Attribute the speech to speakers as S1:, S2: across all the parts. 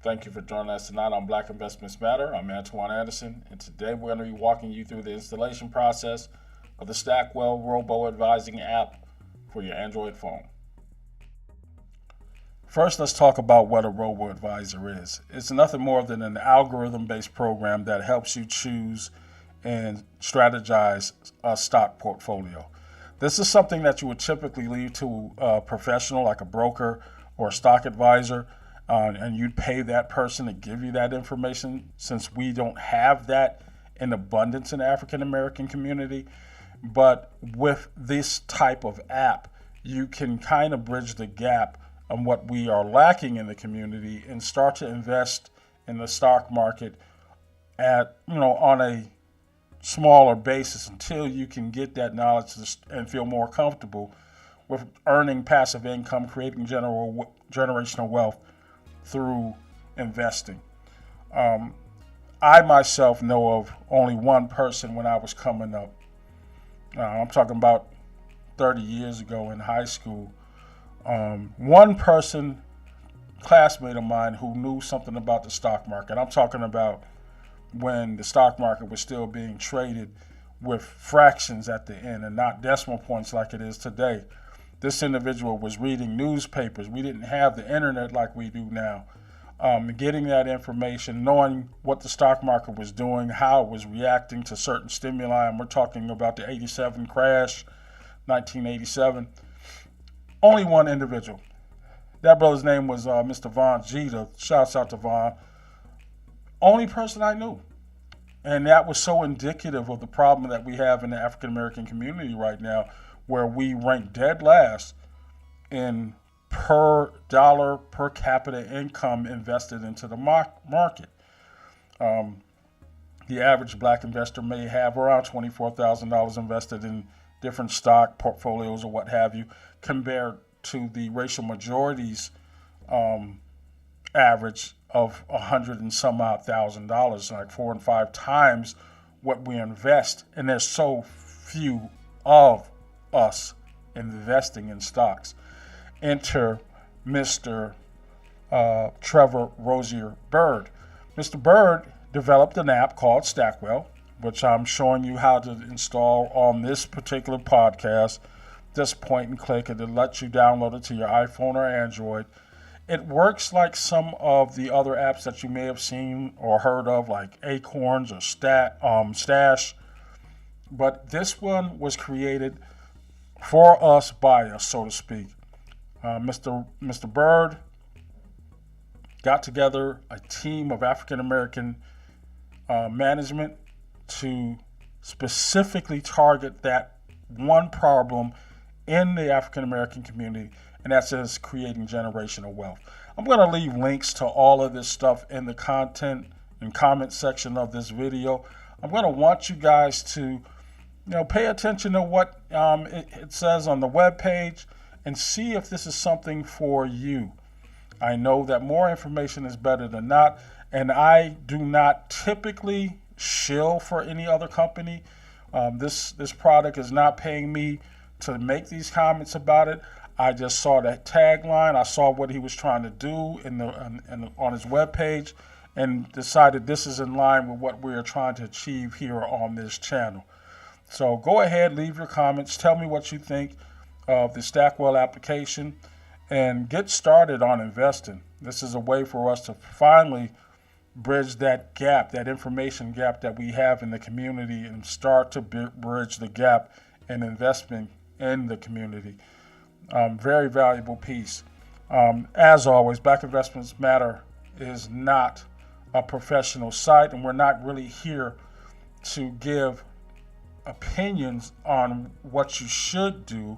S1: Thank you for joining us tonight on Black Investments Matter. I'm Antoine Anderson, and today we're going to be walking you through the installation process of the STACKWELL robo-advising app for your Android phone. First, let's talk about what a robo-advisor is. It's nothing more than an algorithm-based program that helps you choose and strategize a stock portfolio. This is something that you would typically leave to a professional like a broker or a stock advisor, and you'd pay that person to give you that information, since we don't have that in abundance in the African American community. But with this type of app, you can kind of bridge the gap on what we are lacking in the community and start to invest in the stock market at, on a smaller basis until you can get that knowledge and feel more comfortable with earning passive income, creating generational wealth through investing. I myself know of only one person when I was coming up. I'm talking about 30 years ago in high school. One person, classmate of mine, who knew something about the stock market. I'm talking about when the stock market was still being traded with fractions at the end and not decimal points like it is today. This individual was reading newspapers. We didn't have the internet like we do now. Getting that information, knowing what the stock market was doing, how it was reacting to certain stimuli, and we're talking about the 87 crash, 1987. Only one individual. That brother's name was Mr. Von Jeter. Shouts out to Von. Only person I knew. And that was so indicative of the problem that we have in the African American community right now, where we rank dead last in per dollar per capita income invested into the market. The average black investor may have around $24,000 invested in different stock portfolios or what have you, compared to the racial majority's average of $100 and some odd $1,000, like 4 and 5 times what we invest. And there's so few of us investing in stocks. Enter Mr. Trevor Rosier Bird. Mr. Bird developed an app called STACKWELL, which I'm showing you how to install on this particular podcast. Just point and click, and it lets you download it to your iPhone or Android. It works like some of the other apps that you may have seen or heard of, like Acorns or Stash. But this one was created for us, by us, so to speak. Mr. Bird got together a team of African American management to specifically target that one problem in the African American community, and that's just creating generational wealth. I'm going to leave links to all of this stuff in the content and comment section of this video. I'm going to want you guys to pay attention to what it says on the web page and see if this is something for you. I know that more information is better than not, and I do not typically shill for any other company. This product is not paying me to make these comments about it. I just saw that tagline. I saw what he was trying to do on his webpage, and decided this is in line with what we're trying to achieve here on this channel. So go ahead, leave your comments. Tell me what you think of the STACKWELL application, and get started on investing. This is a way for us to finally bridge that gap, that information gap that we have in the community, and start to bridge the gap in investment in the community. Very valuable piece. As always, Black Investments Matter is not a professional site, and we're not really here to give opinions on what you should do.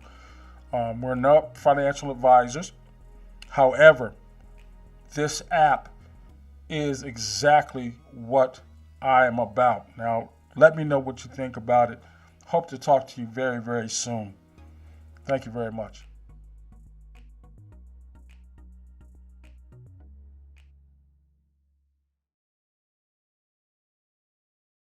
S1: We're not financial advisors. However, this app is exactly what I am about. Now, let me know what you think about it. Hope to talk to you very, very soon. Thank you very much.